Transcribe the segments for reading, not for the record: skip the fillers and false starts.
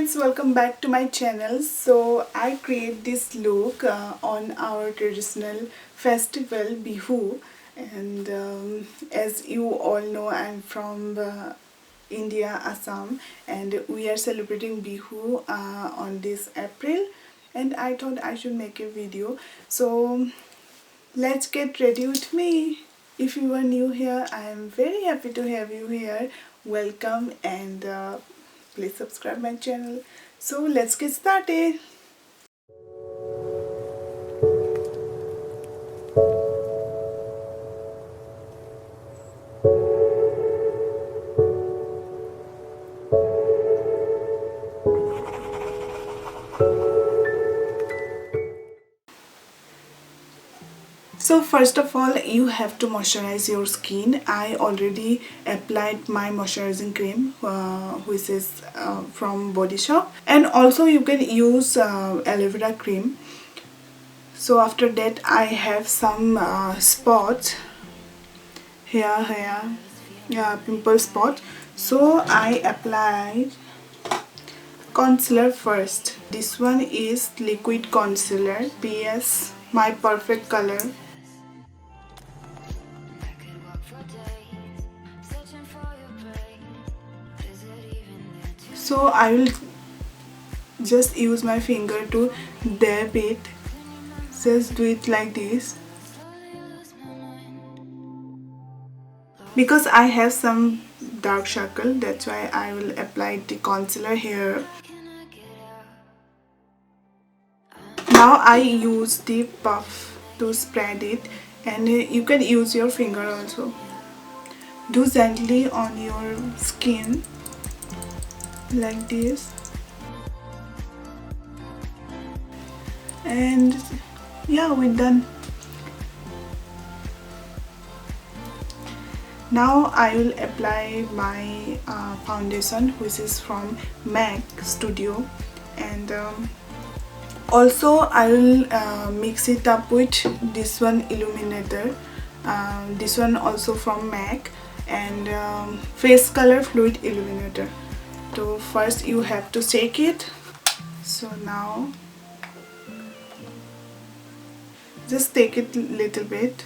friends, welcome back to my channel. So I create this look on our traditional festival Bihu, and as you all know, I'm from India, Assam, and we are celebrating Bihu on this April, and I thought I should make a video. So let's get ready with me. If you are new here, I am very happy to have you here. Welcome, and please subscribe my channel. So let's get started. So first of all, you have to moisturize your skin. I already applied my moisturizing cream, which is from Body Shop, and also you can use aloe vera cream. So after that, I have some spots here, yeah, pimple spot. So I applied concealer first. This one is liquid concealer, PS My Perfect Color. So I will just use my finger to dab it. Just do it like this. Because I have some dark circle, that's why I will apply the concealer here. Now I use the puff to spread it, and you can use your finger also. Do gently on your skin like this, and yeah, we're done. Now I will apply my foundation, which is from MAC Studio, and also I will mix it up with this one illuminator, this one also from MAC, and face color fluid illuminator. So first you have to shake it. So now just take it little bit.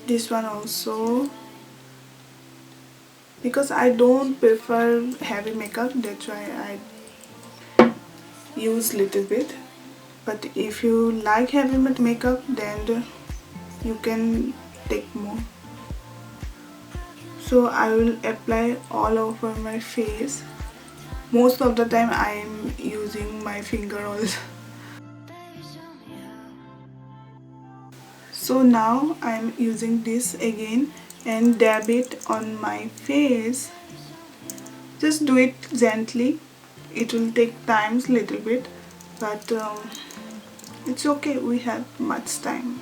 This one also, because I don't prefer heavy makeup, that's why I use little bit. But if you like heavy makeup, then you can take more. So I will apply all over my face. Most of the time I am using my finger also. So now I am using this again and dab it on my face. Just do it gently. It will take time little bit, but it's okay, we have much time.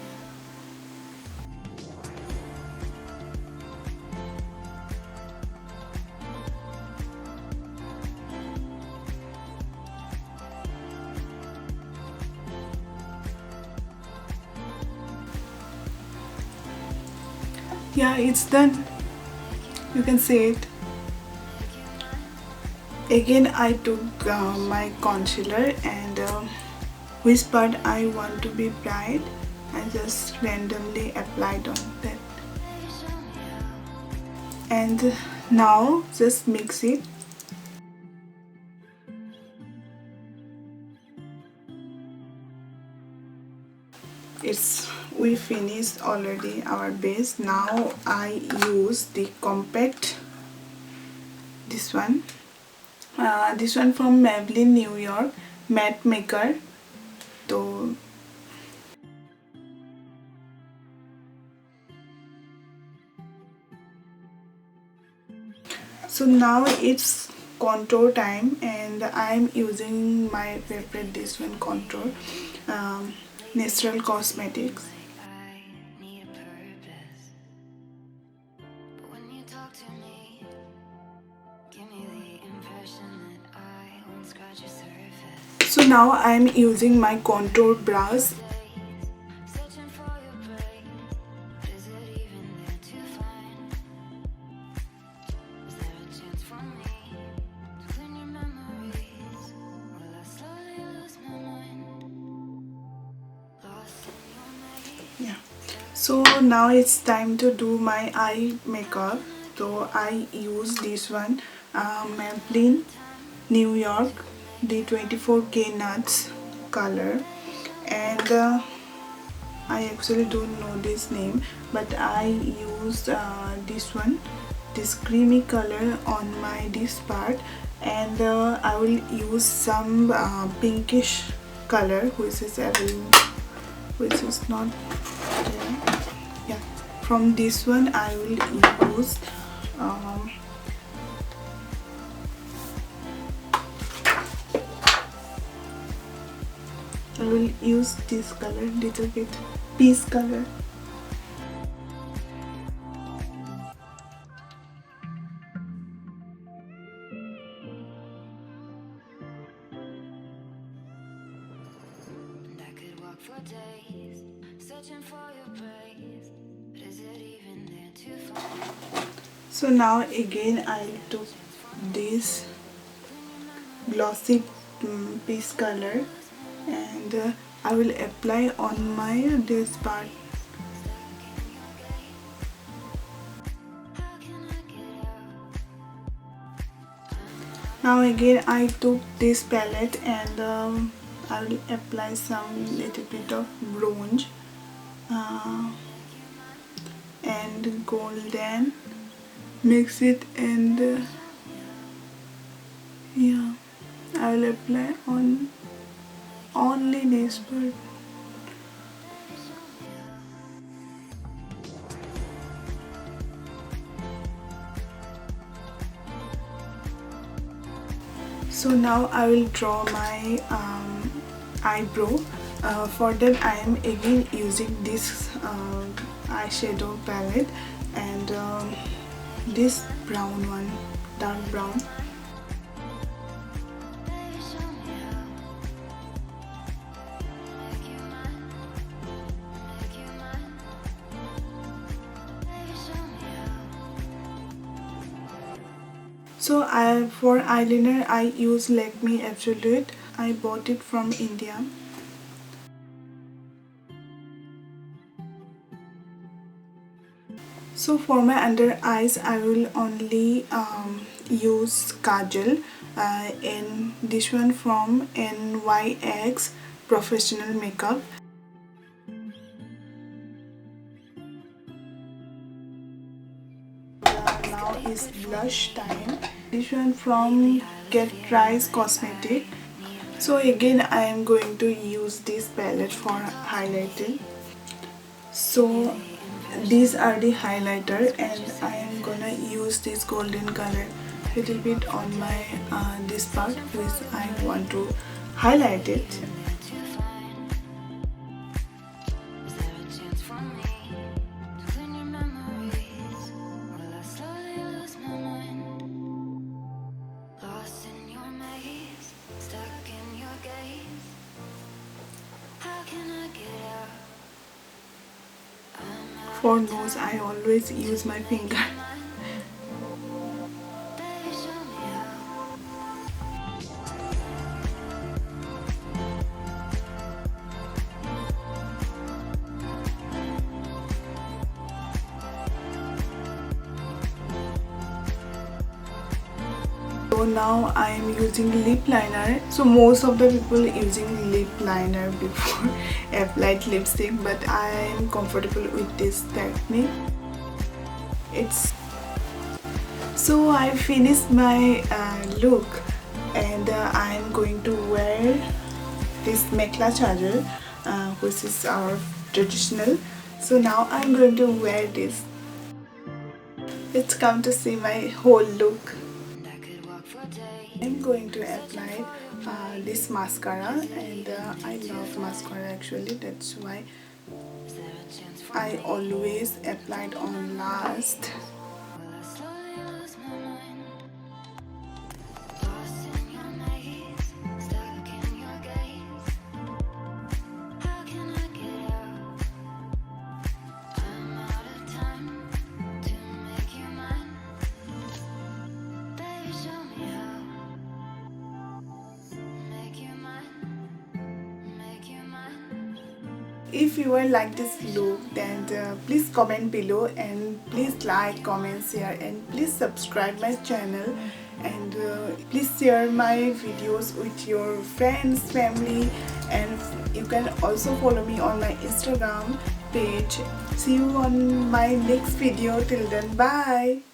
Yeah, it's done. You can see it. Again I took my concealer, and which part I want to be bright, I just randomly applied on that. And now just mix it. We finished already our base. Now I use the compact, this one from Maybelline New York matte maker. So now it's contour time, and I'm using my favorite, this one contour, Natural Cosmetics. So now I'm using my contour brush. Yeah. So now it's time to do my eye makeup. So I use this one, Maybelline New York D24K Nuts color, and I actually don't know this name, but I use this one, this creamy color on my this part, and I will use some pinkish color which is not there. Yeah, from this one I will use um, I will use this color, little bit peach color. So now again I took this glossy peach color, and I will apply on my this part. Now again I took this palette, and I will apply some little bit of bronze uh, and golden, mix it, and yeah, I will apply on only this part. So now I will draw my eyebrow. For that I am again using this eyeshadow palette, and this brown one, dark brown. So for eyeliner I use Lakme Absolute. I bought it from India. So for my under eyes I will only use kajal, in this one from NYX Professional Makeup. Now is blush time. This one from Get Rise Cosmetic. So again I am going to use this palette for highlighting. So these are the highlighter, and I am gonna use this golden color little bit on my this part which I want to highlight it. For nose I always use my finger. So now I am using lip liner. So most of the people using lip liner before applied lipstick, but I am comfortable with this technique. It's so I finished my look, and I am going to wear this Mekhela Sador, which is our traditional. So now I am going to wear this. Let's come to see my whole look. I'm going to apply this mascara, and I love mascara actually, that's why I always applied on last. if you will like this look, then please comment below, and please like, comment, share, and please subscribe my channel, and please share my videos with your friends, family, and you can also follow me on my Instagram page. See you on my next video. Till then, bye.